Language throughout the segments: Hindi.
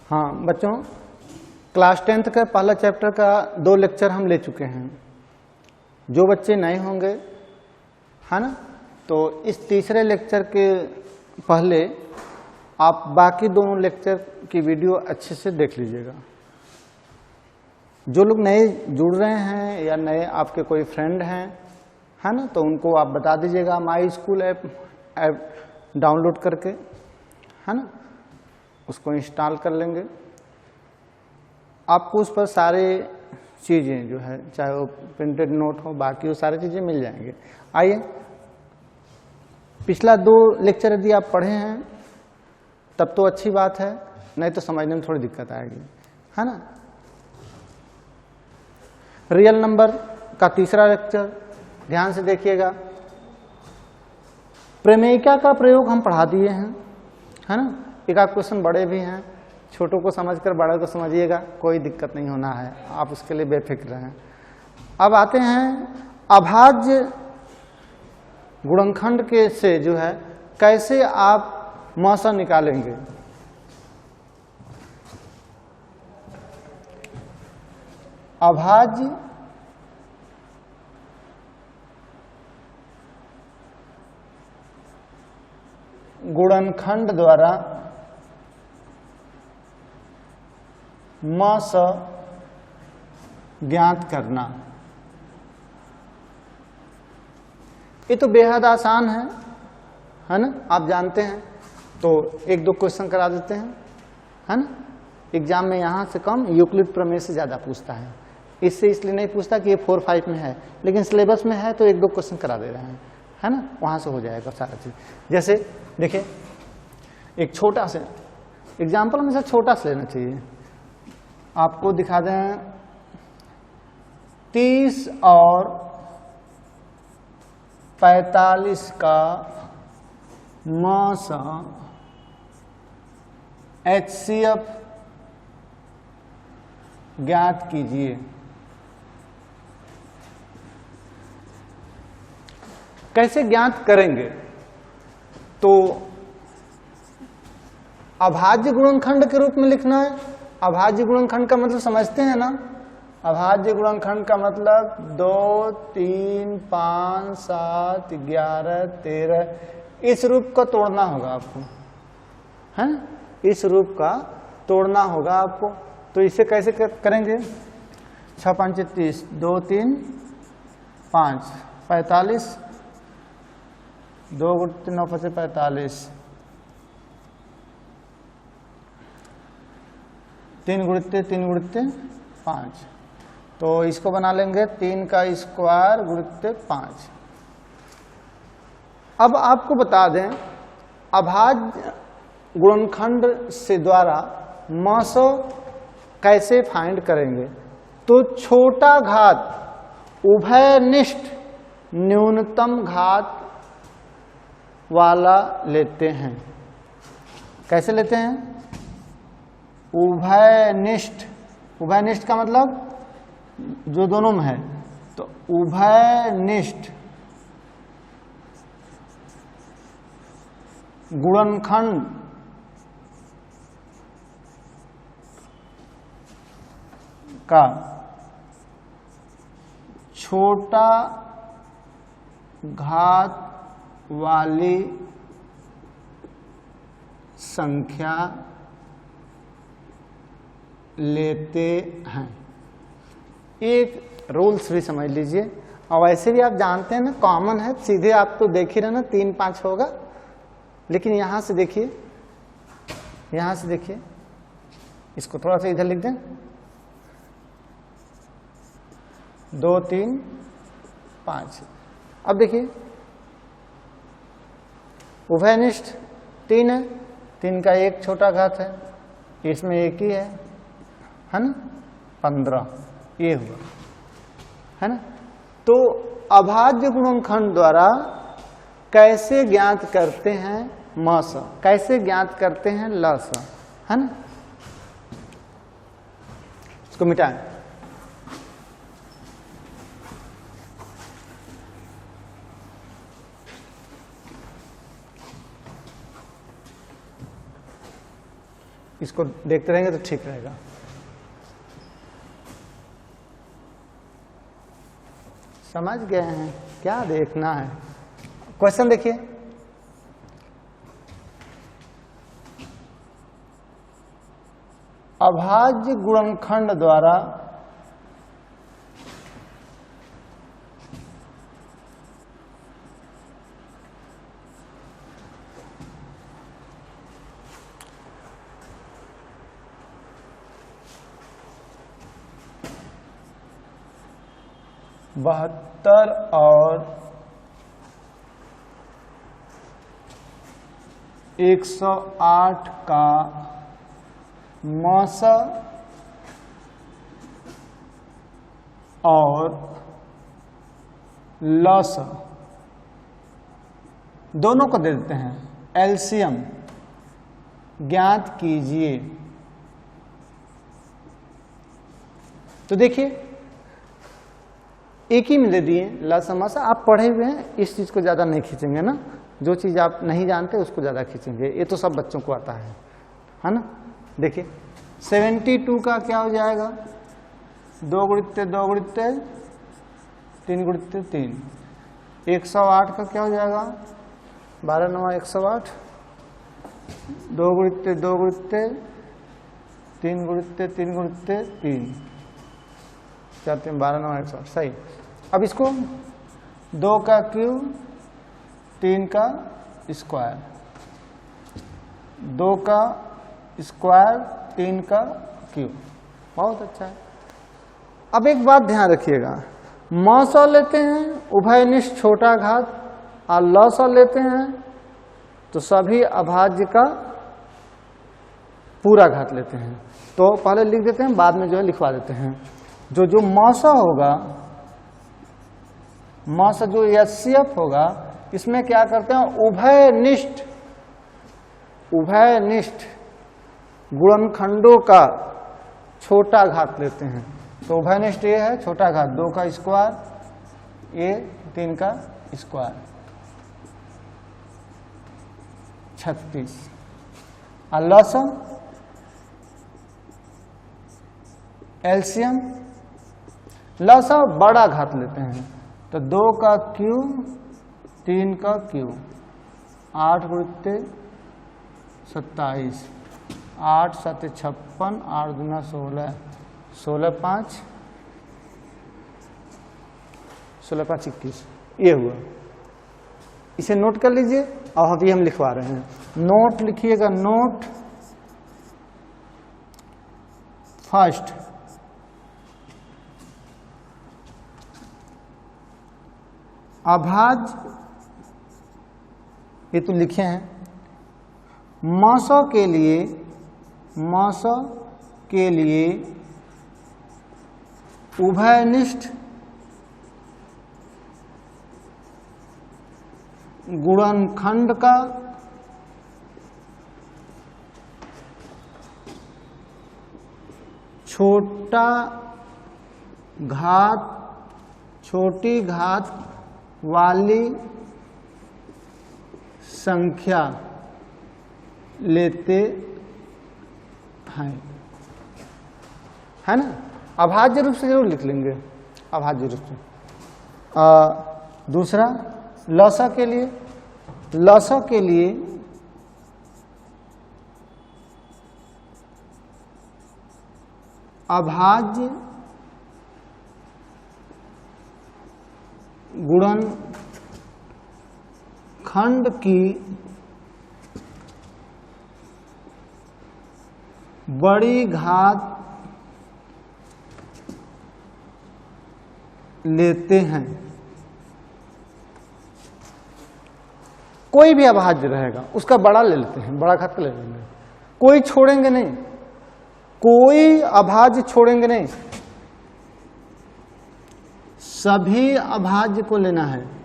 हाँ बच्चों, क्लास 10th का पहला चैप्टर का 2 लेक्चर हम ले चुके हैं। जो बच्चे नए होंगे है ना, तो इस तीसरे लेक्चर के पहले आप बाकी दोनों लेक्चर की वीडियो अच्छे से देख लीजिएगा। जो लोग नए जुड़ रहे हैं या नए आपके कोई फ्रेंड हैं है ना, तो उनको आप बता दीजिएगा माई स्कूल ऐप डाउनलोड करके है ना, उसको इंस्टॉल कर लेंगे। आपको उस पर सारे चीज़ें जो है, चाहे वो प्रिंटेड नोट हो, बाकी वो सारी चीज़ें मिल जाएंगे। आइए, पिछला 2 लेक्चर यदि आप पढ़े हैं तब तो अच्छी बात है, नहीं तो समझने में थोड़ी दिक्कत आएगी है ना। रियल नंबर का तीसरा लेक्चर ध्यान से देखिएगा। प्रमेयिका का प्रयोग हम पढ़ा दिए हैं है ना। एक आध क्वेश्चन बड़े भी हैं, छोटों को समझकर बड़े को समझिएगा, कोई दिक्कत नहीं होना है, आप उसके लिए बेफिक्र हैं। अब आते हैं अभाज्य गुणनखंड के से जो है कैसे आप मौसा निकालेंगे। अभाज्य गुणनखंड द्वारा मौस ज्ञात करना, ये तो बेहद आसान है ना, आप जानते हैं। तो 1-2 क्वेश्चन करा देते हैं है ना। एग्जाम में यहाँ से कम यूक्लिड प्रमेय से ज़्यादा पूछता है, इससे इसलिए नहीं पूछता कि ये 4-5 में है, लेकिन सिलेबस में है तो 1-2 क्वेश्चन करा दे रहे हैं है ना, वहाँ से हो जाएगा सारा चीज़। जैसे देखिए, एक छोटा से एग्जाम्पल हमेशा छोटा से लेना चाहिए। आपको दिखा दें 30 और 45 का मौसा HCF ज्ञात कीजिए। कैसे ज्ञात करेंगे? तो अभाज्य गुणनखंड के रूप में लिखना है। अभाज्य गुणनखंड का मतलब समझते हैं ना। अभाज्य गुणनखंड का मतलब 2, 3, 5, 7, 11, 13, इस रूप का तोड़ना होगा आपको है, इस रूप का तोड़ना होगा आपको। तो इसे कैसे करेंगे? 6 5 30, 2 3 5 45, 2 × 9 = 45, 3 × 5, तो इसको बना लेंगे 3 का स्क्वायर × 5। अब आपको बता दें अभाज्य गुणनखंड से द्वारा मौसा कैसे फाइंड करेंगे। तो छोटा घात उभयनिष्ठ न्यूनतम घात वाला लेते हैं। कैसे लेते हैं? उभयनिष्ठ। उभयनिष्ठ का मतलब जो दोनों में है, तो उभयनिष्ठ गुणनखंड का छोटा घात वाली संख्या लेते हैं। एक रूल्स भी समझ लीजिए, और वैसे भी आप जानते हैं ना, कॉमन है, सीधे आप तो देख ही रहे ना 3 5 होगा, लेकिन यहां से देखिए, यहां से देखिए, इसको थोड़ा सा इधर लिख दें, 2 3 5। अब देखिए उभयनिष्ठ 3 है, 3 का एक छोटा घात है, इसमें एक ही है ना, 15, ये हुआ है ना। तो अभाज्य गुणनखंड द्वारा कैसे ज्ञात करते हैं मौसा, कैसे ज्ञात करते हैं लसा, है ना। इसको मिटाएं। इसको देखते रहेंगे तो ठीक रहेगा। समझ गए हैं? क्या देखना है? क्वेश्चन देखिए, अभाज्य गुणनखंड द्वारा बहत्तर और 108 का मस और लस दोनों को दे देते हैं, एलसीएम ज्ञात कीजिए। तो देखिए एक ही में दे दिए लसमसा, आप पढ़े हुए हैं, इस चीज को ज्यादा नहीं खींचेंगे ना, जो चीज आप नहीं जानते उसको ज्यादा खींचेंगे, ये तो सब बच्चों को आता है ना। देखिए 72 का क्या हो जाएगा, 2 गुणित 2 गुणित 3 गुणित 3। 108 का क्या हो जाएगा, 12 9 108, 2 गुणित 2 गुणित 3 गुणित 3 गुणित 3, 4 3 12 9 108, सही। अब इसको 2 का क्यूब 3 का स्क्वायर, 2 का स्क्वायर 3 का क्यूब, बहुत अच्छा है। अब एक बात ध्यान रखिएगा, मौसा लेते हैं उभयनिष्ठ छोटा घात और लौसा लेते हैं तो सभी अभाज्य का पूरा घात लेते हैं। तो पहले लिख देते हैं, बाद में जो है लिखवा देते हैं। जो मौसा होगा, मौसा जो एचसीएफ होगा, इसमें क्या करते हैं, उभयनिष्ठ गुणनखंडों का छोटा घात लेते हैं। तो उभयनिष्ठ ये है छोटा घात 2 का स्क्वायर, ये 3 का स्क्वायर, 36। और लसम एलसीएम, लसा बड़ा घात लेते हैं तो 2 का क्यूब 3 का क्यूब, 8 गुणित 27, 8 7 56, 8 दूना 16, 16 5 21, ये हुआ। इसे नोट कर लीजिए और अभी हम लिखवा रहे हैं। नोट लिखिएगा, नोट फर्स्ट, अभाज्य, ये तो लिखे हैं, मौसा के लिए उभयनिष्ठ गुणनखंड का छोटी घात वाली संख्या लेते हैं, है ना। अभाज्य रूप से जरूर लिख लेंगे, अभाज्य रूप से। दूसरा लसा के लिए अभाज्य गुणनखंड की बड़ी घात लेते हैं। कोई भी अभाज्य रहेगा उसका बड़ा ले लेते हैं, बड़ा घात ले लेंगे, कोई छोड़ेंगे नहीं, कोई अभाज्य छोड़ेंगे नहीं, सभी अभाज्य को लेना है।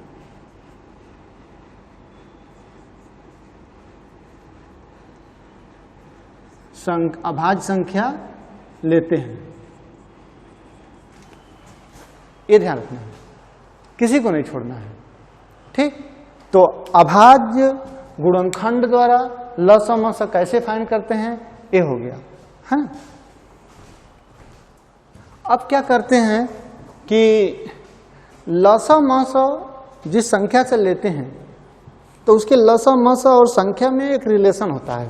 अभाज्य संख्या लेते हैं, ये ध्यान रखना है, किसी को नहीं छोड़ना है, ठीक। तो अभाज्य गुणनखंड द्वारा लसा मसा कैसे फाइंड करते हैं, ए हो गया, है ना। अब क्या करते हैं कि लसा मसा जिस संख्या से लेते हैं तो उसके लसा मसा और संख्या में एक रिलेशन होता है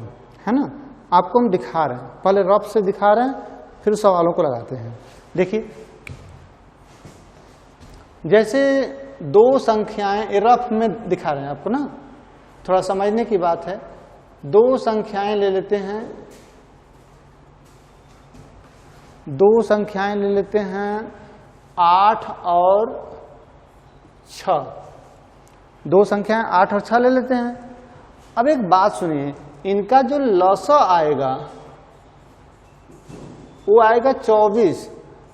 ना। आपको हम दिखा रहे हैं, पहले रफ से दिखा रहे हैं, फिर सवालों को लगाते हैं। देखिए, जैसे दो संख्याएं रफ में दिखा रहे हैं आपको ना, थोड़ा समझने की बात है। दो संख्याएं ले लेते हैं, दो संख्याएं ले लेते हैं 8 और 6। दो संख्याएं 8 और 6 ले लेते हैं। अब एक बात सुनिए, इनका जो लसा आएगा वो आएगा 24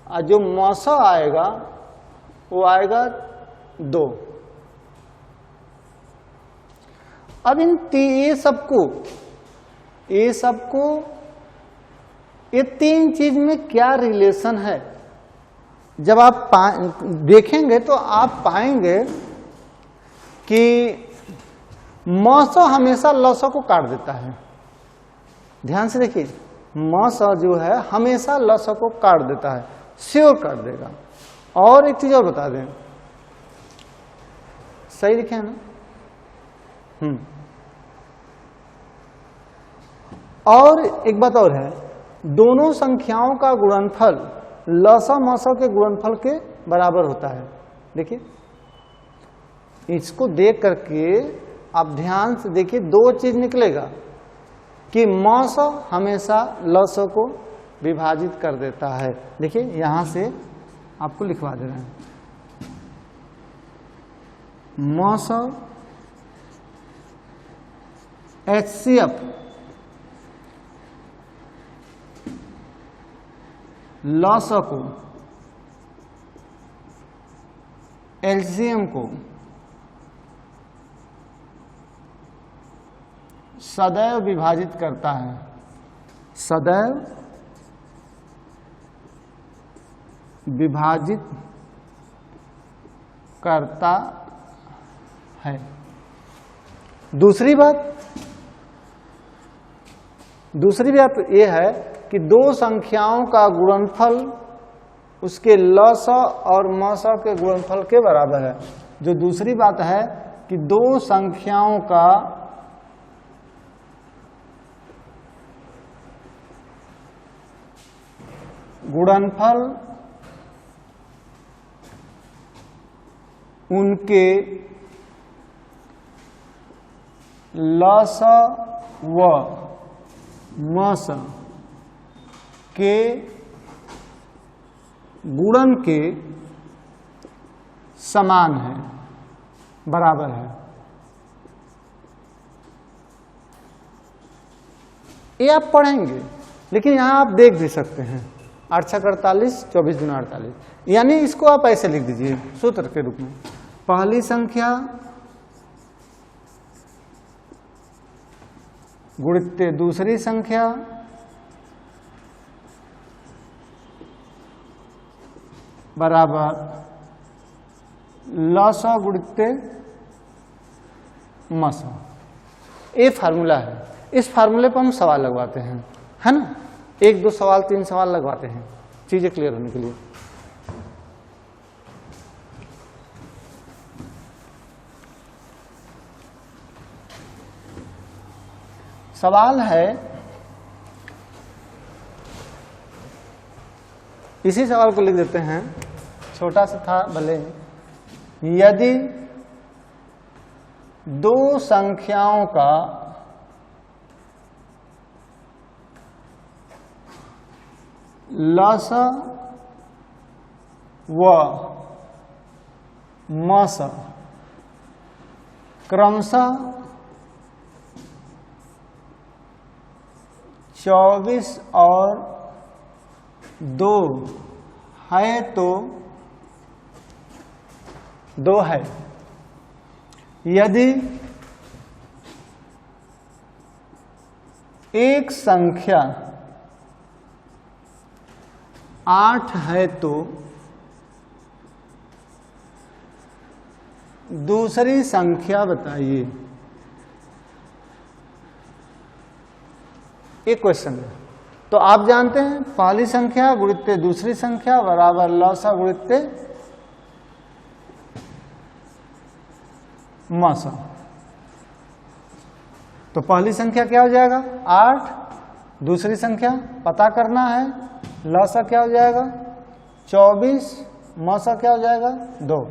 और जो मसा आएगा वो आएगा 2। अब ये सबको ये तीन चीज में क्या रिलेशन है, जब आप देखेंगे तो आप पाएंगे कि मसा हमेशा लसा को काट देता है। ध्यान से देखिए, मसा जो है हमेशा लसा को काट देता है, श्योर काट देगा। और एक चीज और बता दें, सही लिखे है ना। और एक बात और है, दोनों संख्याओं का गुणनफल लसा मसा के गुणनफल के बराबर होता है। देखिए, इसको देख करके आप ध्यान से देखिए, दो चीज निकलेगा कि मसा हमेशा लसा को विभाजित कर देता है। देखिए, यहां से आपको लिखवा दे रहे हैं, मसा HCF लसा को LCM को सदैव विभाजित करता है, सदैव विभाजित करता है। दूसरी बात यह है कि दो संख्याओं का गुणनफल उसके लसा और मसा के गुणनफल के बराबर है। जो दूसरी बात है कि दो संख्याओं का गुणनफल उनके लसा व मसा के गुणन के समान है, बराबर है। ये आप पढ़ेंगे, लेकिन यहां आप देख भी सकते हैं 8 छक 48, 24 दूना 48, यानी इसको आप ऐसे लिख दीजिए सूत्र के रूप में। पहली संख्या गुणित दूसरी संख्या बराबर लसा गुणित मसा। ये फार्मूला है, इस फार्मूले पर हम सवाल लगवाते हैं, है ना। 1 2 सवाल 3 सवाल लगवाते हैं चीजें क्लियर होने के लिए। सवाल है, इसी सवाल को लिख देते हैं, छोटा सा था भले। यदि दो संख्याओं का लसा व मसा क्रमशः 24 और 2 है तो 2 है। यदि एक संख्या 8 है तो दूसरी संख्या बताइए। एक क्वेश्चन है। तो आप जानते हैं पहली संख्या गुणित दूसरी संख्या बराबर लसा गुणित मसा। तो पहली संख्या क्या हो जाएगा 8, दूसरी संख्या पता करना है, लसा क्या हो जाएगा 24, मसा क्या हो जाएगा 2।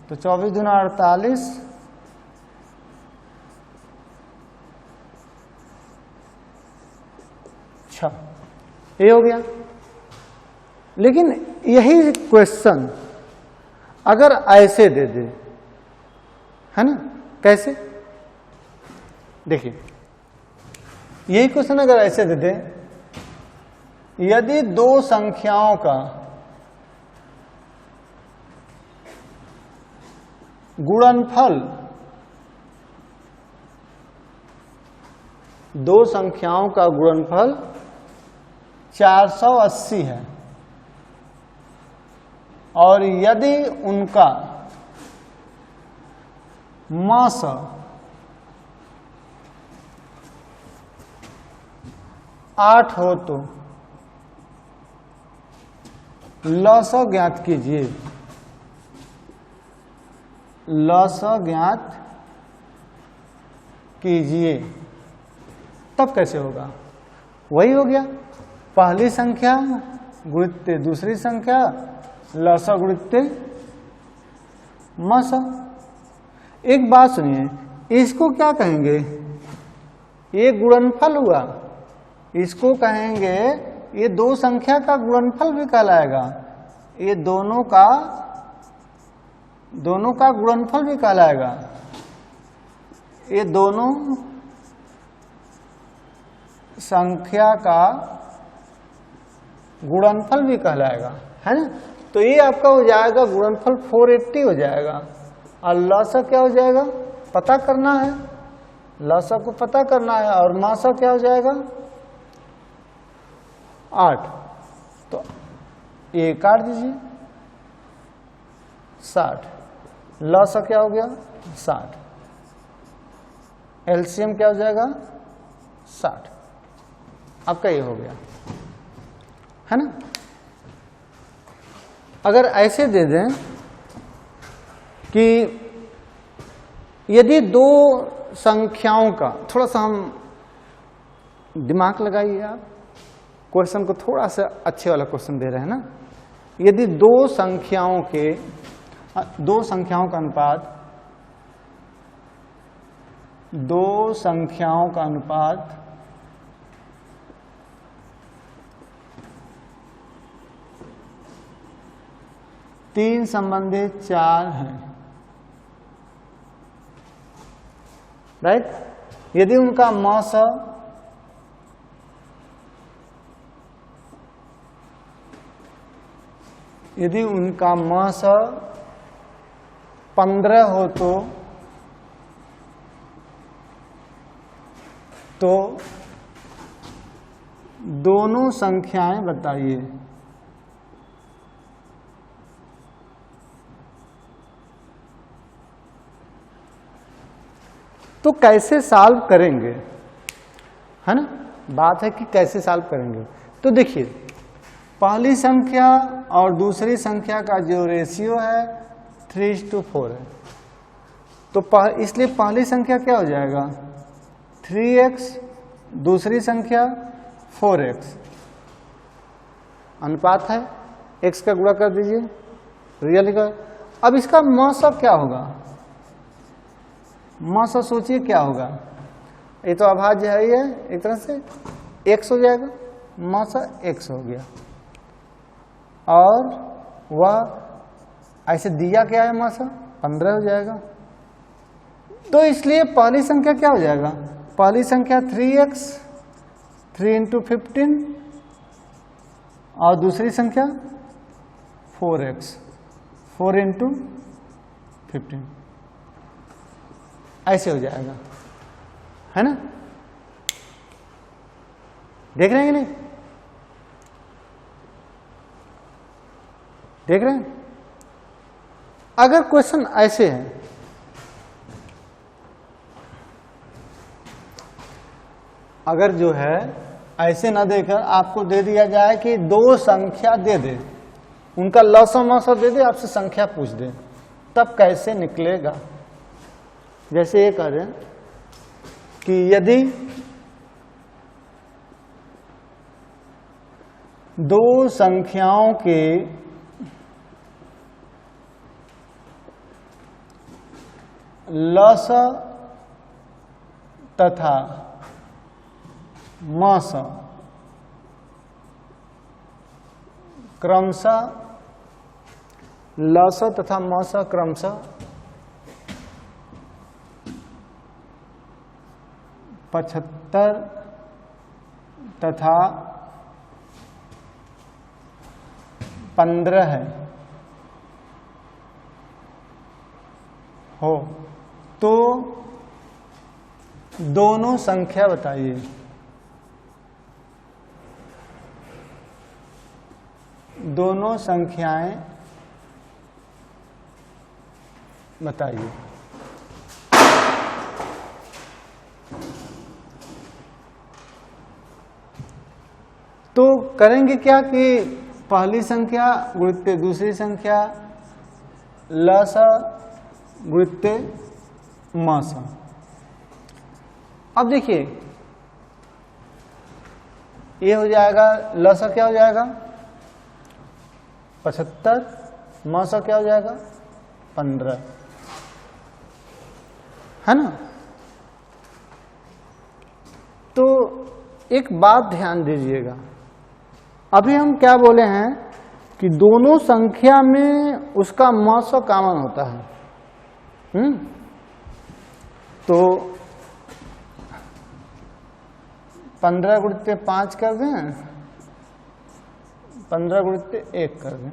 तो 24 दूना 48, ये हो गया। लेकिन यही क्वेश्चन अगर ऐसे दे दे, है ना, कैसे? देखिए यही क्वेश्चन अगर ऐसे दे दे, यदि दो संख्याओं का गुणनफल, दो संख्याओं का गुणनफल 480 है और यदि उनका मास 8 हो तो लसा ज्ञात कीजिए। लसा ज्ञात कीजिए। तब कैसे होगा? वही हो गया, पहली संख्या गुणित दूसरी संख्या लसा गुणित मसा। एक बात सुनिए, इसको क्या कहेंगे? ये गुणनफल हुआ, इसको कहेंगे, ये दो संख्या का गुणनफल भी कहलाएगा, ये दोनों का गुणनफल भी कहलाएगा, ये दोनों संख्या का गुणनफल भी कहलाएगा, है ना। तो ये आपका हो जाएगा गुणनफल 480 हो जाएगा। और लसा क्या हो जाएगा पता करना है, लसा को पता करना है, और मासा क्या हो जाएगा 8। तो ये काट दीजिए 60, लसा क्या हो गया 60, एलसीएम क्या हो जाएगा 60। आपका ये हो गया, है ना। अगर ऐसे दे दें कि यदि दो संख्याओं का, थोड़ा सा हम दिमाग लगाइए आप, क्वेश्चन को थोड़ा सा अच्छे वाला क्वेश्चन दे रहे हैं ना। यदि दो संख्याओं का अनुपात, दो संख्याओं का अनुपात 3 संबंधित 4 हैं, राइट। यदि उनका मास यदि उनका मास 15 हो तो दोनों संख्याएं बताइए। तो कैसे सॉल्व करेंगे, है ना। बात है कि कैसे सॉल्व करेंगे। तो देखिए पहली संख्या और दूसरी संख्या का जो रेशियो है 3:4 है। तो इसलिए पहली संख्या क्या हो जाएगा 3x, दूसरी संख्या 4x। अनुपात है, x का गुणा कर दीजिए, रियल का। अब इसका मास क्या होगा? मास सोचिए क्या होगा। ये तो अभाज्य है, ये एक तरह से x हो जाएगा, मास x हो गया। और वह ऐसे दिया क्या है, मास 15 हो जाएगा। तो इसलिए पहली संख्या क्या हो जाएगा? पहली संख्या 3x, 3 × 15, और दूसरी संख्या 4x, 4 × 15, ऐसे हो जाएगा, है ना। देख रहे हैं कि नहीं? देख रहे हैं। अगर क्वेश्चन ऐसे है, अगर जो है ऐसे ना देकर आपको दे दिया जाए कि दो संख्या दे दे, उनका लसा मसा दे दे, आपसे संख्या पूछ दे, तब कैसे निकलेगा? जैसे ये कह रहे हैं कि यदि दो संख्याओं के लस तथा मस क्रमशः लस तथा मस क्रमशः 75 तथा 15 है हो तो दोनों संख्या बताइए। दोनों संख्याएं बताइए। तो करेंगे क्या कि पहली संख्या गुणित दूसरी संख्या लस गुणित मस। अब देखिए ये हो जाएगा, लस क्या हो जाएगा 75, मस क्या हो जाएगा 15, है ना। तो एक बात ध्यान दीजिएगा, अभी हम क्या बोले हैं कि दोनों संख्या में उसका मस कॉमन होता है। तो 15 गुणित 5 कर दें, 15 गुणित 1 कर दें।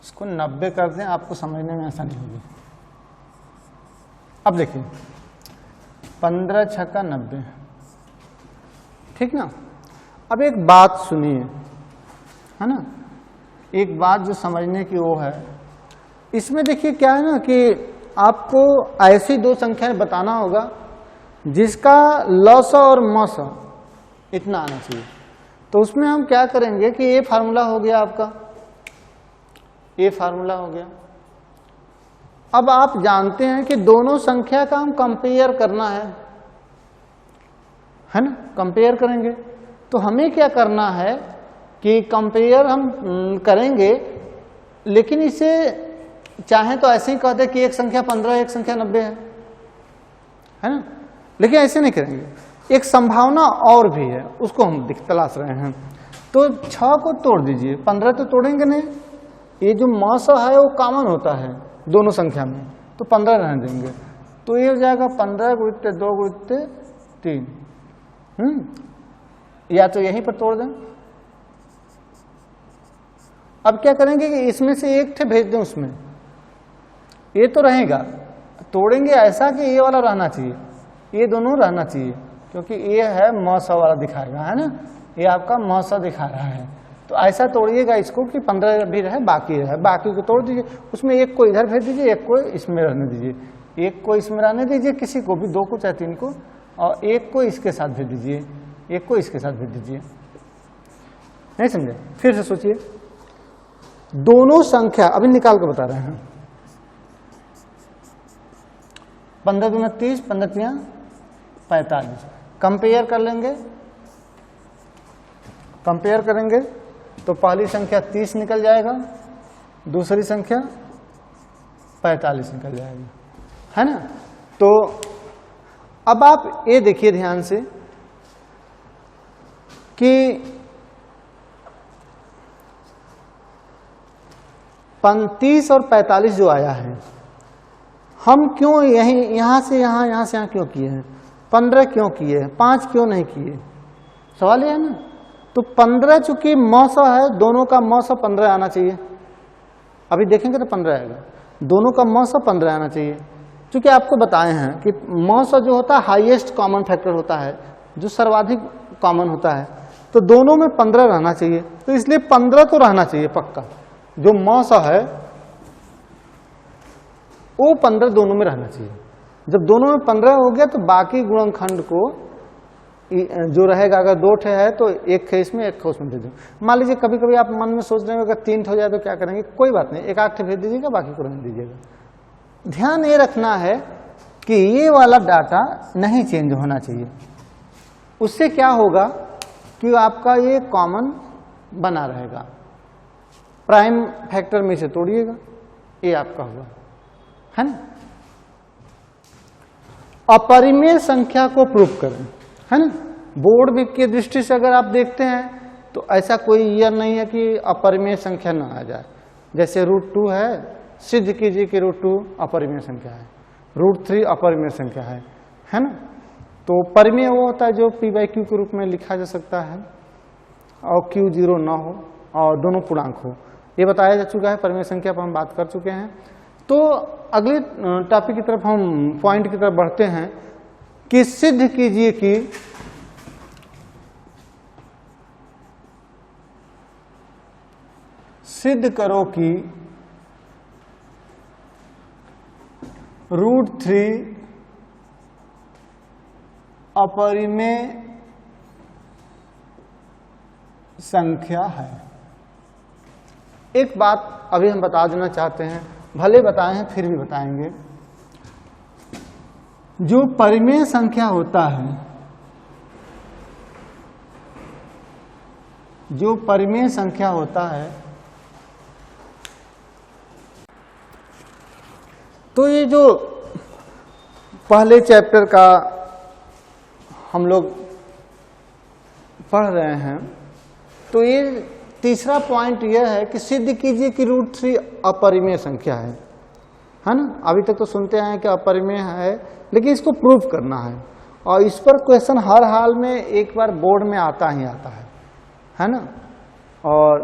इसको 90 कर दें, आपको समझने में आसानी होगी। अब देखिए 15 छक्का 90, ठीक ना। अब एक बात सुनिए, है ना, एक बात जो समझने की वो है, इसमें देखिए क्या है ना कि आपको ऐसी दो संख्याएं बताना होगा जिसका लस और मस इतना आना चाहिए। तो उसमें हम क्या करेंगे कि ये फार्मूला हो गया आपका, ये फार्मूला हो गया। अब आप जानते हैं कि दोनों संख्या का हम कंपेयर करना है ना, कंपेयर करेंगे। तो हमें क्या करना है कि कंपेयर हम करेंगे, लेकिन इसे चाहे तो ऐसे ही कहते कि एक संख्या 15 एक संख्या 90 है ना, लेकिन ऐसे नहीं करेंगे। एक संभावना और भी है, उसको हम तलाश रहे हैं। तो 6 को तोड़ दीजिए, 15 तो तोड़ेंगे नहीं, ये जो मस है वो कॉमन होता है दोनों संख्या में, तो 15 रहने देंगे। तो ये हो जाएगा 15 गुणित 2 गुणित 3। या तो यहीं पर तोड़ दें। अब क्या करेंगे कि इसमें से एक थे भेज दें उसमें, ये तो रहेगा। तोड़ेंगे ऐसा कि ये वाला रहना चाहिए, ये दोनों रहना चाहिए, क्योंकि ये है मौसा वाला दिखाएगा, है ना, ये आपका मौसा दिखा रहा है। तो ऐसा तोड़िएगा इसको कि 15 भी रहे, बाकी रहे, बाकी को तोड़ दीजिए। उसमें एक को इधर भेज दीजिए, एक को इसमें रहने दीजिए, एक को इसमें रहने दीजिए, किसी को भी, 2 को चाहे 3 को, और एक को इसके साथ भेज दीजिए, एक को इसके साथ भेज दीजिए। नहीं समझे? फिर से सोचिए, दोनों संख्या अभी निकाल के बता रहे हैं। 15 दूना 30, 15 तिया 45। कंपेयर कर लेंगे, कंपेयर करेंगे तो पहली संख्या 30 निकल जाएगा, दूसरी संख्या 45 निकल जाएगा, है ना। तो अब आप ये देखिए ध्यान से कि 35 और 45 जो आया है, हम क्यों यहां से यहां से यहां क्यों किए हैं? 15 क्यों किए हैं, 5 क्यों नहीं किए? सवाल ये है ना। तो 15 चूंकि मौसा है, दोनों का मौसा 15 आना चाहिए। अभी देखेंगे तो 15 आएगा, दोनों का मौसा 15 आना चाहिए। चूंकि आपको बताए हैं कि मौसा जो होता है हाईएस्ट कॉमन फैक्टर होता है, जो सर्वाधिक कॉमन होता है, तो दोनों में 15 रहना चाहिए। तो इसलिए 15 तो रहना चाहिए पक्का, जो मौसा है वो 15 दोनों में रहना चाहिए। जब दोनों में 15 हो गया तो बाकी गुणनखंड को जो रहेगा, अगर 2 ठे है तो एक थे इसमें, एक थे उसमें दे दो। मान लीजिए कभी कभी आप मन में सोच रहे हो अगर 3 हो जाए तो क्या करेंगे, कोई बात नहीं, एक आध ठे भेज दीजिएगा, बाकी को रहने दीजिएगा। ध्यान ये रखना है कि ये वाला डाटा नहीं चेंज होना चाहिए। उससे क्या होगा कि आपका ये कॉमन बना रहेगा। प्राइम फैक्टर में से तोड़िएगा, ये आपका हुआ, है ना। अपरिमेय संख्या को प्रूफ करें, है ना। बोर्ड की दृष्टि से अगर आप देखते हैं तो ऐसा कोई ईयर नहीं है कि अपरिमेय संख्या ना आ जाए। जैसे √2 है, सिद्ध कीजिए कि √2 अपरिमेय संख्या है, √3 अपरिमेय संख्या है ना। तो परिमेय वो होता है जो p/q के रूप में लिखा जा सकता है और q 0 ना हो और दोनों पूर्णांक हो, ये बताया जा चुका है। परिमेय संख्या पर हम बात कर चुके हैं। तो अगले टॉपिक की तरफ हम पॉइंट की तरफ बढ़ते हैं कि सिद्ध कीजिए कि सिद्ध करो कि √3 अपरिमेय संख्या है। एक बात अभी हम बता देना चाहते हैं, भले बताए हैं फिर भी बताएंगे। जो परिमेय संख्या होता है, जो परिमेय संख्या होता है, तो ये जो पहले चैप्टर का हम लोग पढ़ रहे हैं, तो ये तीसरा पॉइंट यह है कि सिद्ध कीजिए कि √3 अपरिमेय संख्या है ना। अभी तक तो सुनते हैं कि अपरिमेय है, लेकिन इसको प्रूव करना है और इस पर क्वेश्चन हर हाल में एक बार बोर्ड में आता ही आता है ना। और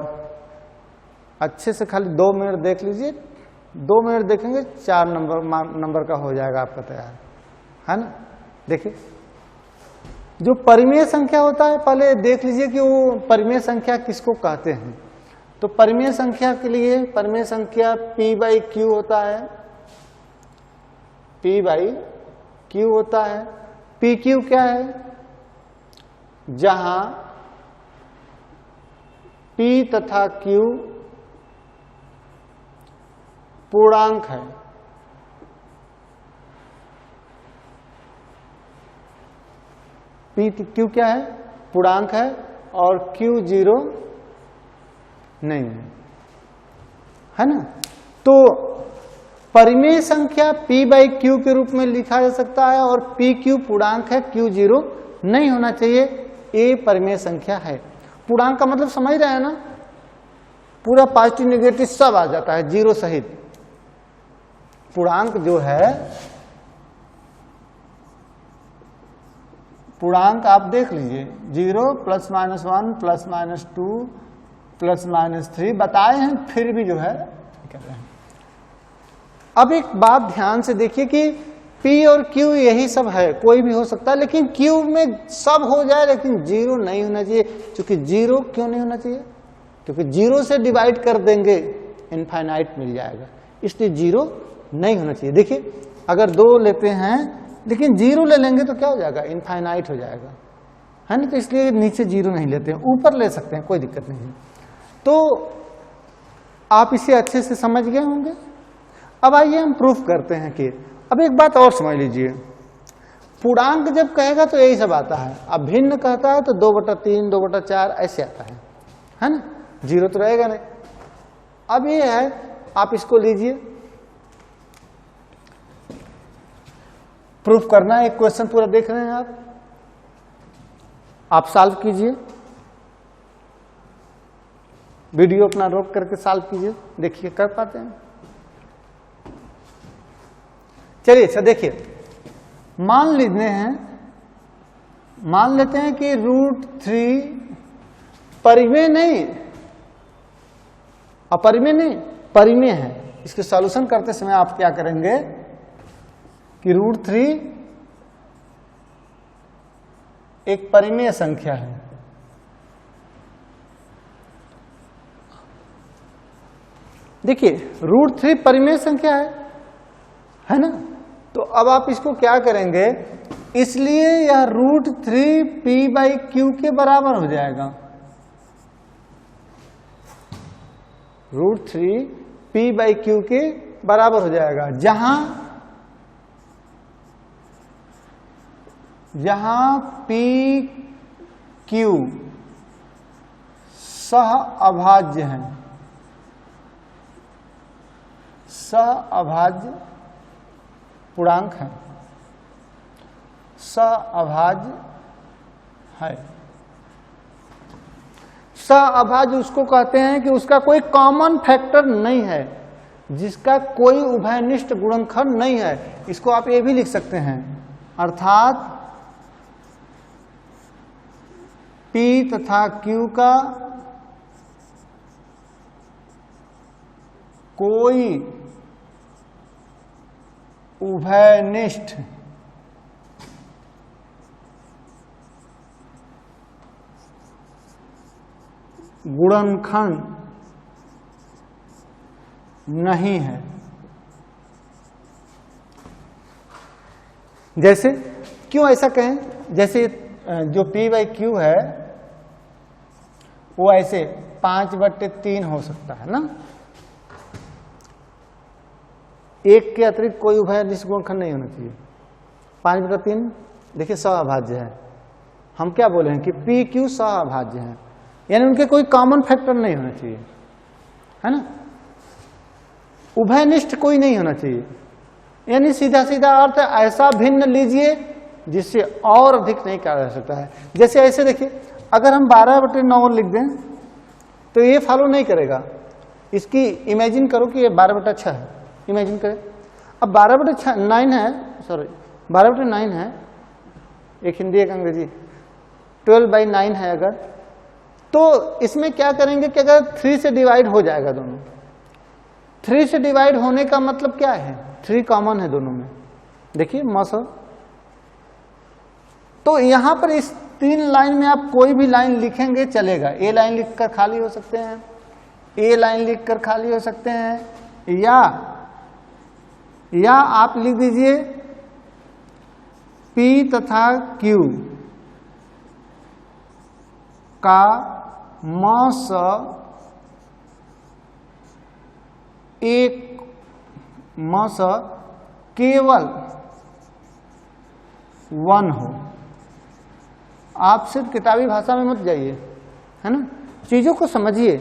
अच्छे से खाली 2 मिनट देख लीजिए, 2 मिनट देखेंगे 4 नंबर का हो जाएगा आपका तैयार, है ना। देखिए जो परिमेय संख्या होता है, पहले देख लीजिए कि वो परिमेय संख्या किसको कहते हैं। तो परिमेय संख्या के लिए परिमेय संख्या p/q होता है, p/q होता है। pq क्या है, जहां p तथा q पूर्णांक है। p/q क्या है, पूर्णांक है और q 0 नहीं है ना। तो परिमेय संख्या p/q के रूप में लिखा जा सकता है और pq पूर्णांक है, q 0 नहीं होना चाहिए, ये परिमेय संख्या है। पूर्णांक का मतलब समझ रहे हैं ना, पूरा पॉजिटिव नेगेटिव सब आ जाता है, 0 सहित। पूर्णांक जो है, पूर्णांक आप देख लीजिए, 0 +-1 +-2 +-3 बताए हैं, फिर भी जो है कर रहे हैं। अब एक बात ध्यान से देखिए कि P और Q यही सब है, कोई भी हो सकता है, लेकिन Q में सब हो जाए लेकिन 0 नहीं होना चाहिए। क्योंकि 0 क्यों नहीं होना चाहिए, क्योंकि 0 से डिवाइड कर देंगे इनफाइनाइट मिल जाएगा, इसलिए 0 नहीं होना चाहिए। देखिए अगर 2 लेते हैं लेकिन 0 ले लेंगे तो क्या हो जाएगा, इनफाइनाइट हो जाएगा, है ना। तो इसलिए नीचे 0 नहीं लेते हैं, ऊपर ले सकते हैं, कोई दिक्कत नहीं है। तो आप इसे अच्छे से समझ गए होंगे। अब आइए हम प्रूफ करते हैं कि अब एक बात और समझ लीजिए, पूर्णांक जब कहेगा तो यही सब आता है। अब भिन्न कहता है तो 2/3 2/4 ऐसे आता है ना, 0 तो रहेगा नहीं। अब ये है, आप इसको लीजिए, प्रूफ करना है। एक क्वेश्चन पूरा देख रहे हैं आप सॉल्व कीजिए, वीडियो अपना रोक करके सॉल्व कीजिए, देखिए कर पाते हैं। चलिए अच्छा देखिए, मान लेते हैं कि √3 परिमेय नहीं, अपरिमेय नहीं, परिमेय है। इसके सॉल्यूशन करते समय आप क्या करेंगे कि √3 एक परिमेय संख्या है। देखिए √3 परिमेय संख्या है ना। तो अब आप इसको क्या करेंगे, इसलिए यह √3 p/q के बराबर हो जाएगा। √3 p/q के बराबर हो जाएगा, जहां pq सह अभाज्य है, सह अभाज्य पूर्णांक है, सह अभाज्य है। सह अभाज्य उसको कहते हैं कि उसका कोई कॉमन फैक्टर नहीं है, जिसका कोई उभयनिष्ठ गुणनखंड नहीं है। इसको आप ये भी लिख सकते हैं, अर्थात P तथा Q का कोई उभयनिष्ठ गुणनखंड नहीं है। जैसे क्यों ऐसा कहें, जैसे जो p/q है वो ऐसे 5/3 हो सकता है ना, एक के अतिरिक्त कोई उभयनिष्ठ गुणनखंड नहीं होना चाहिए। 5/3 देखिए सहअभाज्य है, हम क्या बोले हैं कि pq सहअभाज्य है, यानी उनके कोई कॉमन फैक्टर नहीं होना चाहिए, है ना। उभयनिष्ठ कोई नहीं होना चाहिए, यानी सीधा सीधा अर्थ ऐसा भिन्न लीजिए जिससे और अधिक नहीं कहा जा सकता है। जैसे ऐसे देखिए, अगर हम 12/9 लिख दें तो ये फॉलो नहीं करेगा। इसकी इमेजिन करो कि ये 12/6 है, इमेजिन करें। अब 12/9 है, सॉरी 12/9 है, एक हिंदी एक अंग्रेजी, 12/9 है अगर, तो इसमें क्या करेंगे कि अगर 3 से डिवाइड हो जाएगा दोनों, 3 से डिवाइड होने का मतलब क्या है, 3 कॉमन है दोनों में, देखिए मस। तो यहां पर इस 3 लाइन में आप कोई भी लाइन लिखेंगे चलेगा। ए लाइन लिखकर खाली हो सकते हैं, ए लाइन लिखकर खाली हो सकते हैं, या आप लिख दीजिए P तथा Q का मस एक मस केवल 1 हो। आप सिर्फ किताबी भाषा में मत जाइए, है ना, चीजों को समझिए।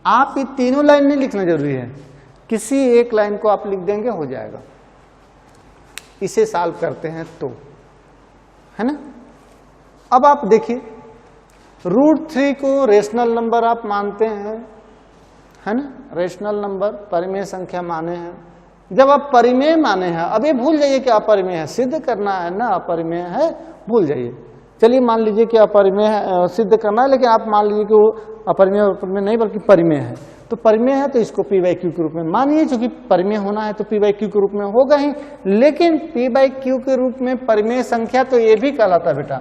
आप ये तीनों लाइन नहीं लिखना जरूरी है, किसी एक लाइन को आप लिख देंगे हो जाएगा। इसे सॉल्व करते हैं तो, है ना। अब आप देखिए √3 को रेशनल नंबर आप मानते हैं, है ना, रेशनल नंबर परिमेय संख्या माने हैं। जब आप परिमेय माने हैं, अब ये भूल जाइए कि अपरिमेय है, सिद्ध करना है ना, अपरिमेय है भूल जाइए। चलिए मान लीजिए कि अपरिमेय है, सिद्ध करना है, लेकिन आप मान लीजिए कि वो अपरिमेय नहीं बल्कि परिमेय है। तो परिमेय है तो इसको p/q के रूप में मानिए, क्योंकि परिमेय होना है तो p/q के रूप में होगा ही। लेकिन p/q के रूप में परिमेय संख्या तो ये भी कहलाता बेटा,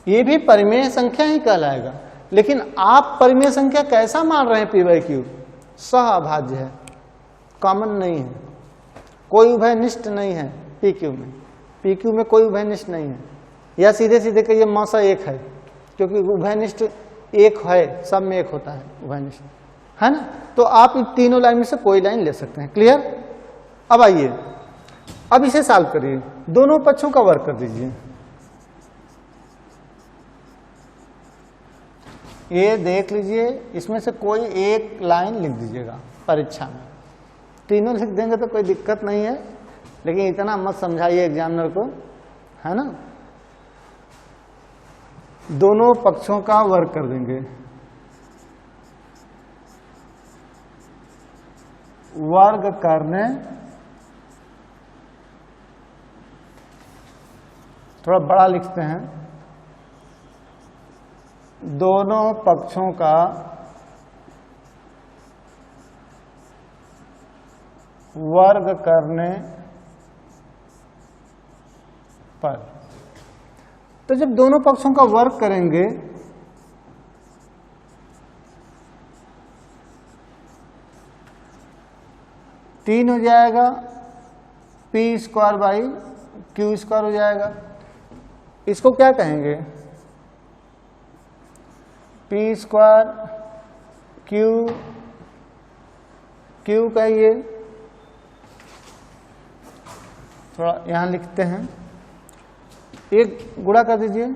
ये भी परिमेय संख्या ही कहलाएगा। लेकिन आप परिमेय संख्या कैसा मान रहे हैं, p/q सहअभाज्य है, कॉमन नहीं है, कोई उभयनिष्ठ नहीं है pq में, pq में कोई उभयनिष्ठ नहीं है। या सीधे सीधे कहिए मस 1 है, क्योंकि उभयनिष्ठ 1 है, सब में 1 होता है उभयनिष्ठ, है ना। तो आप इन तीनों लाइन में से कोई लाइन ले सकते हैं, क्लियर। अब आइए, अब इसे सॉल्व करिए, दोनों पक्षों का वर्क कर दीजिए। ये देख लीजिए, इसमें से कोई एक लाइन लिख दीजिएगा परीक्षा में। तीनों लिख देंगे तो कोई दिक्कत नहीं है, लेकिन इतना मत समझाइए एग्जामिनर को, है ना। दोनों पक्षों का वर्क कर देंगे। वर्ग करने, थोड़ा बड़ा लिखते हैं, दोनों पक्षों का वर्ग करने पर। तो जब दोनों पक्षों का वर्ग करेंगे 3 हो जाएगा, P square by Q square हो जाएगा। इसको क्या कहेंगे? पी स्क्वायर क्यू कहिए, थोड़ा यहां लिखते हैं, एक गुणा कर दीजिए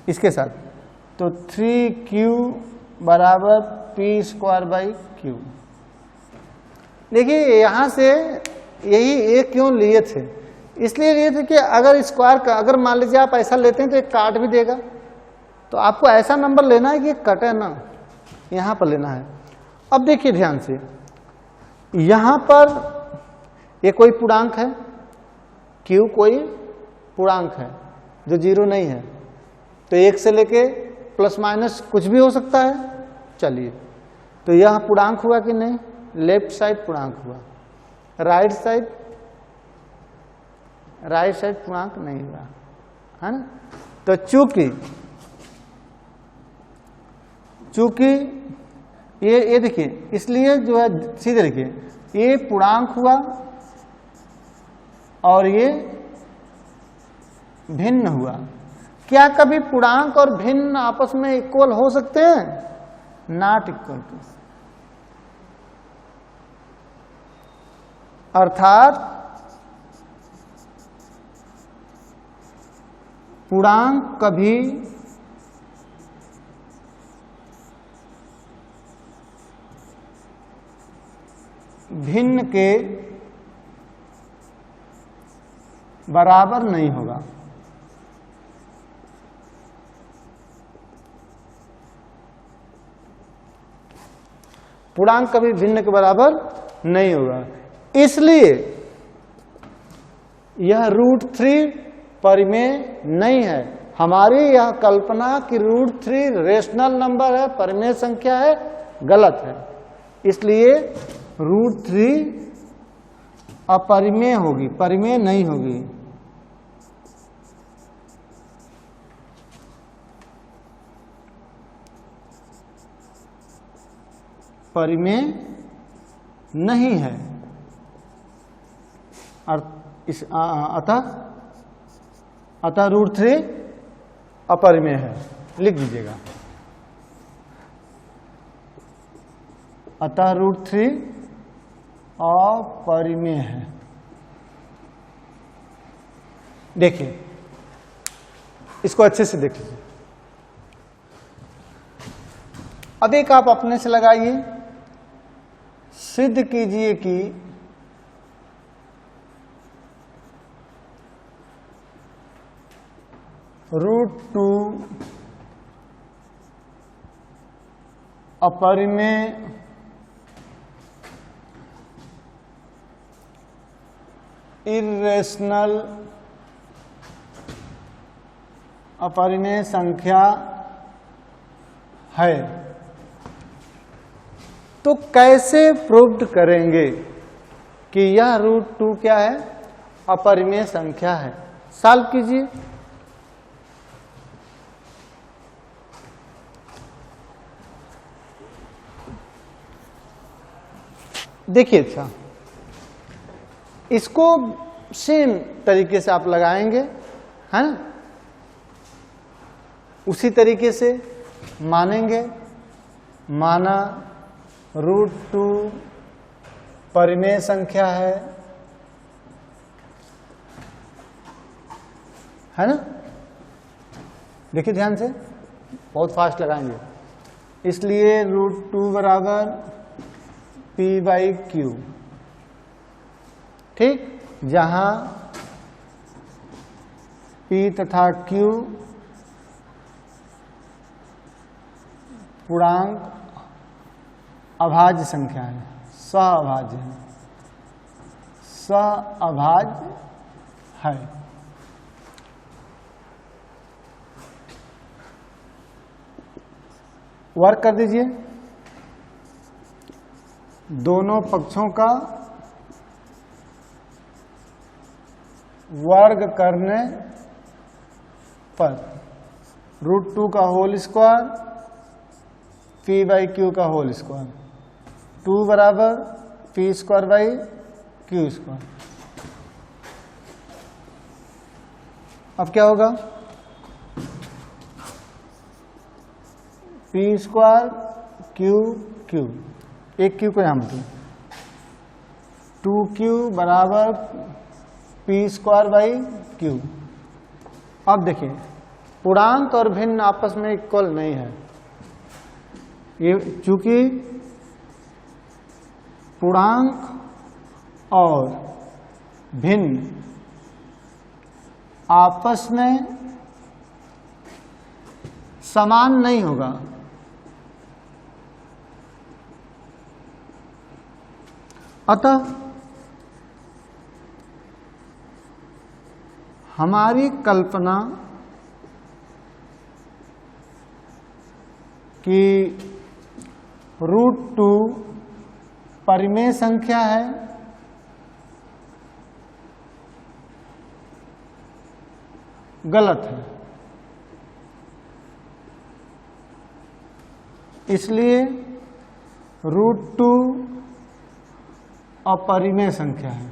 इसके साथ, तो 3Q बराबर पी स्क्वायर बाई क्यू। देखिए यहां से यही एक क्यों लिए थे, इसलिए लिए थे कि अगर स्क्वायर का, अगर मान लीजिए आप ऐसा लेते हैं तो एक काट भी देगा, तो आपको ऐसा नंबर लेना है कि कटे ना, यहां पर लेना है। अब देखिए ध्यान से, यहां पर ये कोई पूर्णांक है, क्यू कोई पूर्णांक है जो 0 नहीं है, तो 1 से लेके प्लस माइनस कुछ भी हो सकता है। चलिए, तो यह पूर्णांक हुआ कि नहीं? लेफ्ट साइड पूर्णांक हुआ, राइट साइड पूर्णांक नहीं हुआ, है ना। तो चूंकि ये देखिए, इसलिए जो है सीधे देखिए, ये पूर्णांक हुआ और ये भिन्न हुआ। क्या कभी पूर्णांक और भिन्न आपस में इक्वल हो सकते हैं? Not equal to. अर्थात पूर्णांक कभी भिन्न के बराबर नहीं होगा। पूर्णांक कभी भिन्न के बराबर नहीं होगा, इसलिए यह √3 परिमेय नहीं है। हमारी यह कल्पना कि √3 रेशनल नंबर है, परिमेय संख्या है, गलत है। इसलिए √3 अपरिमेय होगी, परिमेय नहीं होगी। परिमेय नहीं है, अतः √3 अपरिमेय है। लिख दीजिएगा, अतः √3 अपरिमेय है। देखिए इसको अच्छे से देख लीजिए। अब एक आप अपने से लगाइए, सिद्ध कीजिए कि √2 अपरिमेय इर्रेशनल अपरिमेय संख्या है। तो कैसे प्रूव्ड करेंगे कि यह √2 क्या है? अपरिमेय संख्या है। सॉल्व कीजिए। देखिए, अच्छा इसको सेम तरीके से आप लगाएंगे, है ना, उसी तरीके से मानेंगे। माना √2 परिमेय संख्या है ना। देखिए ध्यान से, बहुत फास्ट लगाएंगे। इसलिए √2 बराबर P/Q, ठीक, जहां P तथा Q पूर्णांक अभाज्य संख्या है, सहअभाज्य है, सहअभाज्य है। वर्क कर दीजिए। दोनों पक्षों का वर्ग करने पर √2 का होल स्क्वायर P/Q का होल स्क्वायर, 2 बराबर P square by Q square. अब क्या होगा, पी स्क्वायर क्यू क्यू, एक क्यू को यहां मतलब 2q बराबर पी स्क्वायर बाई क्यू। अब देखिए पूर्णांक और भिन्न आपस में इक्वल नहीं है, ये चूंकि पूर्णांक और भिन्न आपस में समान नहीं होगा, अतः हमारी कल्पना कि √2 परिमेय संख्या है, गलत है। इसलिए √2 अपरिमेय संख्या है।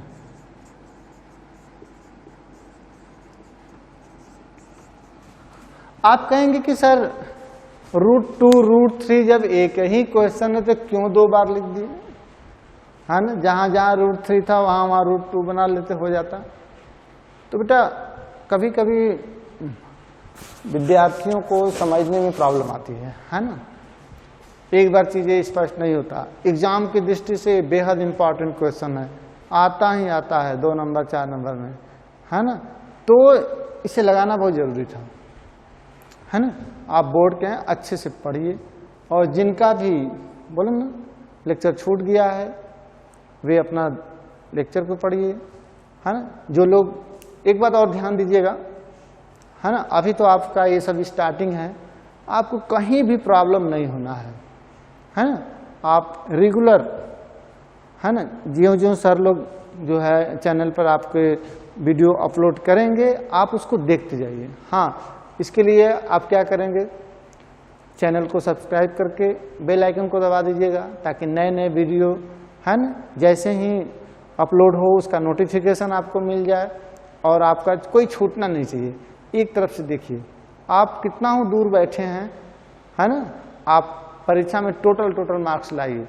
आप कहेंगे कि सर √2 √3 जब एक ही क्वेश्चन है तो क्यों दो बार लिख दिए, है ना, जहां जहां √3 था वहां वहां √2 बना लेते, हो जाता। तो बेटा कभी कभी विद्यार्थियों को समझने में प्रॉब्लम आती है ना, एक बार चीजें स्पष्ट नहीं होता। एग्जाम की दृष्टि से बेहद इंपॉर्टेंट क्वेश्चन है, आता ही आता है 2 नंबर 4 नंबर में, है ना, तो इसे लगाना बहुत जरूरी था, है ना। आप बोर्ड के हैं, अच्छे से पढ़िए, और जिनका भी बोले ना लेक्चर छूट गया है वे अपना लेक्चर को पढ़िए, है ना। जो लोग एक बात और ध्यान दीजिएगा, है ना, अभी तो आपका ये सब स्टार्टिंग है, आपको कहीं भी प्रॉब्लम नहीं होना है ना। आप रेगुलर, है ना, ज्यों ज्यों सर लोग जो है चैनल पर आपके वीडियो अपलोड करेंगे आप उसको देखते जाइए। हाँ, इसके लिए आप क्या करेंगे, चैनल को सब्सक्राइब करके बेल आइकन को दबा दीजिएगा, ताकि नए नए वीडियो, है ना, जैसे ही अपलोड हो उसका नोटिफिकेशन आपको मिल जाए, और आपका कोई छूटना नहीं चाहिए। एक तरफ से देखिए, आप कितना हो दूर बैठे हैं, है ना, आप परीक्षा में टोटल मार्क्स लाइए।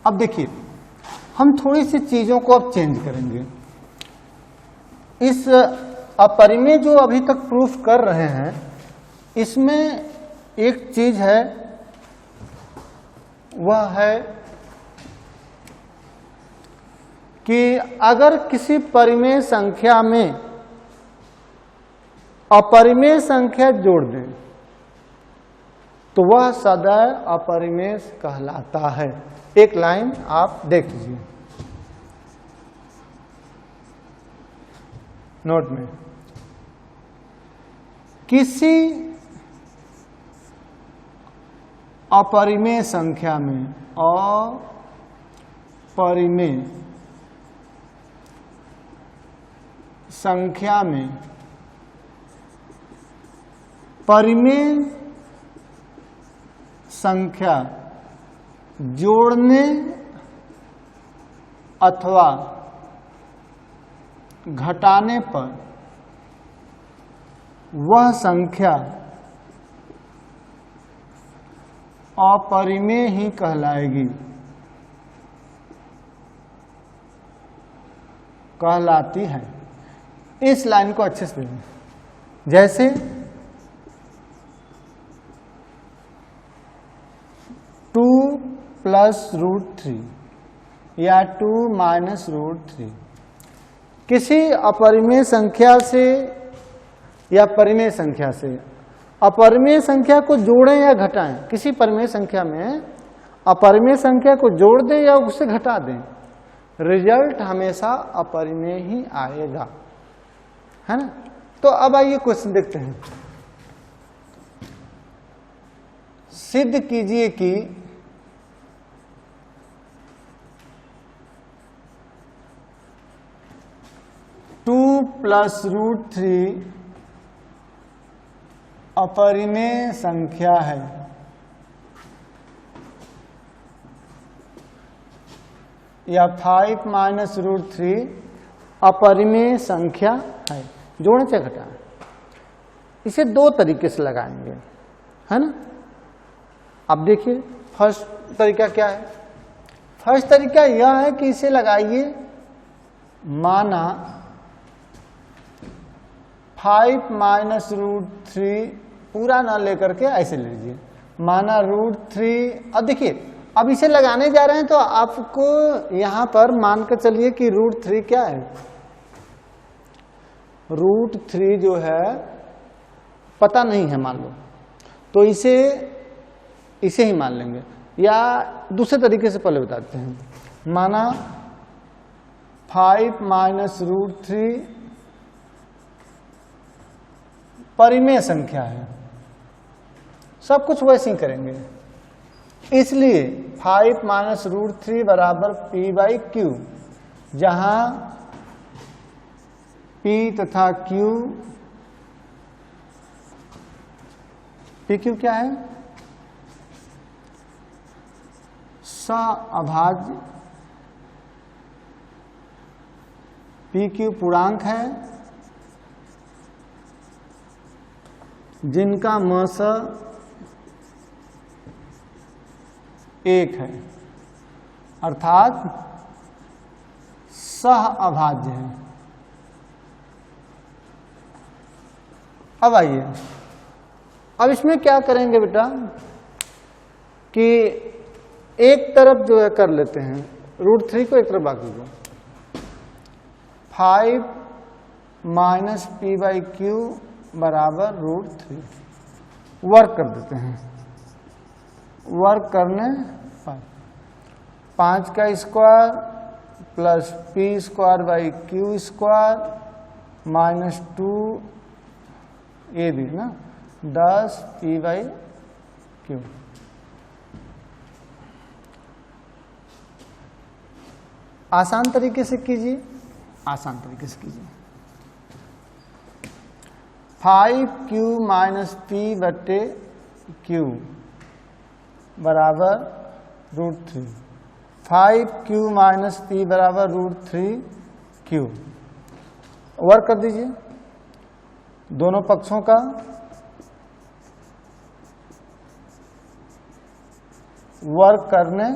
अब देखिए हम थोड़ी सी चीजों को अब चेंज करेंगे। इस अपरिमेय जो अभी तक प्रूफ कर रहे हैं, इसमें एक चीज है, वह है कि अगर किसी परिमेय संख्या में अपरिमेय संख्या जोड़ दें तो वह सदैव अपरिमेय कहलाता है। एक लाइन आप देख लीजिए नोट में, किसी अपरिमेय संख्या में अपरिमेय संख्या में परिमेय संख्या जोड़ने अथवा घटाने पर वह संख्या अपरिमेय ही कहलाएगी, कहलाती है। इस लाइन को अच्छे से देखें, जैसे 2 + √3 या 2 - √3 किसी अपरिमेय संख्या से या परिमेय संख्या से, अपरिमेय संख्या को जोड़ें या घटाएं, किसी परिमेय संख्या में अपरिमेय संख्या को जोड़ दें या उसे घटा दें, रिजल्ट हमेशा अपरिमेय ही आएगा, है ना। तो अब आइए क्वेश्चन देखते हैं। सिद्ध कीजिए कि +√3 अपरिमेय संख्या है। या 5 माइनस रूट 3 अपरिमेय संख्या है। जोड़ने से घटाएं, इसे दो तरीके से लगाएंगे, है ना। अब देखिए फर्स्ट तरीका क्या है। फर्स्ट तरीका यह है कि इसे लगाइए, माना 5 माइनस रूट 3 पूरा ना लेकर के ऐसे ले लीजिए, माना रूट 3। अब देखिए अब इसे लगाने जा रहे हैं तो आपको यहां पर मान कर चलिए कि रूट 3 क्या है, रूट 3 जो है पता नहीं है मान लो, तो इसे ही मान लेंगे। या दूसरे तरीके से पहले बताते हैं, माना 5 माइनस रूट 3 परिमेय संख्या है। सब कुछ वैसे ही करेंगे, इसलिए 5 माइनस रूट 3 बराबर P बाई क्यू, जहां P तथा Q, PQ क्या है, सअभाज्य, PQ पूर्णांक है जिनका मस 1 है, अर्थात सह अभाज्य है। अब आइए, अब इसमें क्या करेंगे बेटा कि एक तरफ जो है कर लेते हैं, रूट 3 को एक तरफ बाकी को 5 माइनस P बाई क्यू बराबर रूट 3 वर्क कर देते हैं। वर्क करने पर 5 का square plus P square by Q square minus 2 ये भी ना 10 P बाई क्यू। आसान तरीके से कीजिए, आसान तरीके से कीजिए। 5Q माइनस P बटे Q बराबर रूट 3। 5Q माइनस P बराबर रूट 3Q। वर्क कर दीजिए दोनों पक्षों का। वर्क करने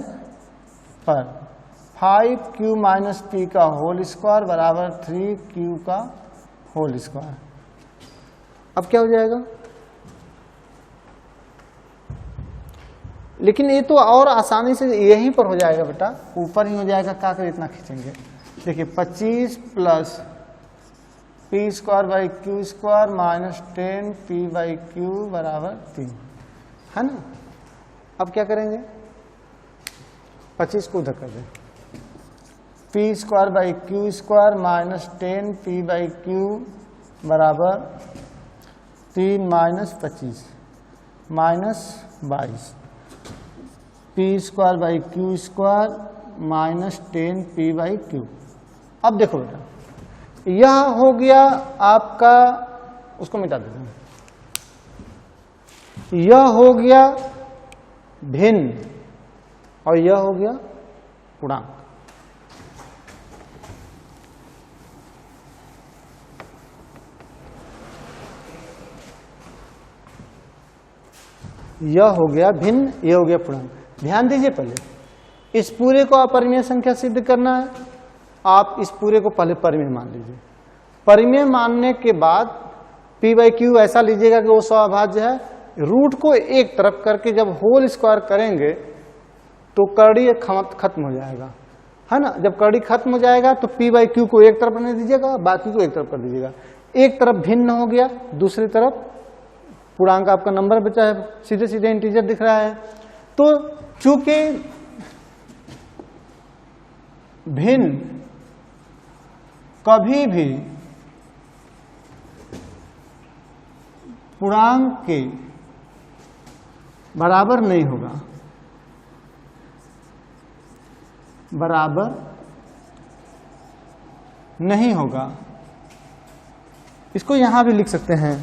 पर 5Q माइनस P का होल स्क्वायर बराबर 3Q का होल स्क्वायर। अब क्या हो जाएगा, लेकिन ये तो और आसानी से यहीं पर हो जाएगा बेटा, ऊपर ही हो जाएगा। क्या कर इतना खींचेंगे, देखिए 25 plus P square by Q square minus 10 P by Q बराबर 3, है ना। अब क्या करेंगे, 25 को उधर कर दें, P square by Q square minus 10 P by Q बराबर 3 minus 25 minus 22 P square by Q square minus 10 P by Q. अब देखो बेटा, यह हो गया आपका, उसको मिटा देते हैं, यह हो गया भिन्न और यह हो गया पूर्णांक। यह हो गया भिन्न, यह हो गया पूर्णांक। ध्यान दीजिए, पहले इस पूरे को अपरिमेय संख्या सिद्ध करना है। आप इस पूरे को पहले परिमेय मान लीजिए। परिमेय मानने के बाद P बाई क्यू ऐसा लीजिएगा कि वो सअभाज्य है। रूट को एक तरफ करके जब होल स्क्वायर करेंगे तो कर्ड़ी खत्म हो जाएगा, है ना। जब कर्ड़ी खत्म हो जाएगा तो P बाई क्यू को एक तरफ रहने दीजिएगा, बाकी को एक तरफ कर दीजिएगा। एक तरफ भिन्न हो गया, दूसरी तरफ पूर्णांक आपका नंबर बचा है, सीधे सीधे इंटीजर दिख रहा है। तो चूंकि भिन्न कभी भी पूर्णांक के बराबर नहीं होगा, बराबर नहीं होगा। इसको यहां भी लिख सकते हैं,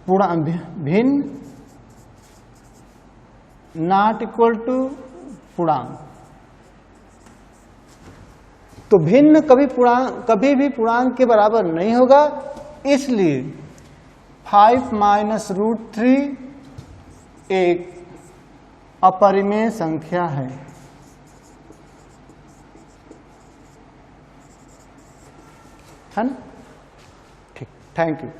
भिन्न नॉट इक्वल टू पूर्णांक। तो भिन्न कभी भी पूर्णांक के बराबर नहीं होगा, इसलिए 5 माइनस √3 एक अपरिमेय संख्या है। ठीक, थैंक यू।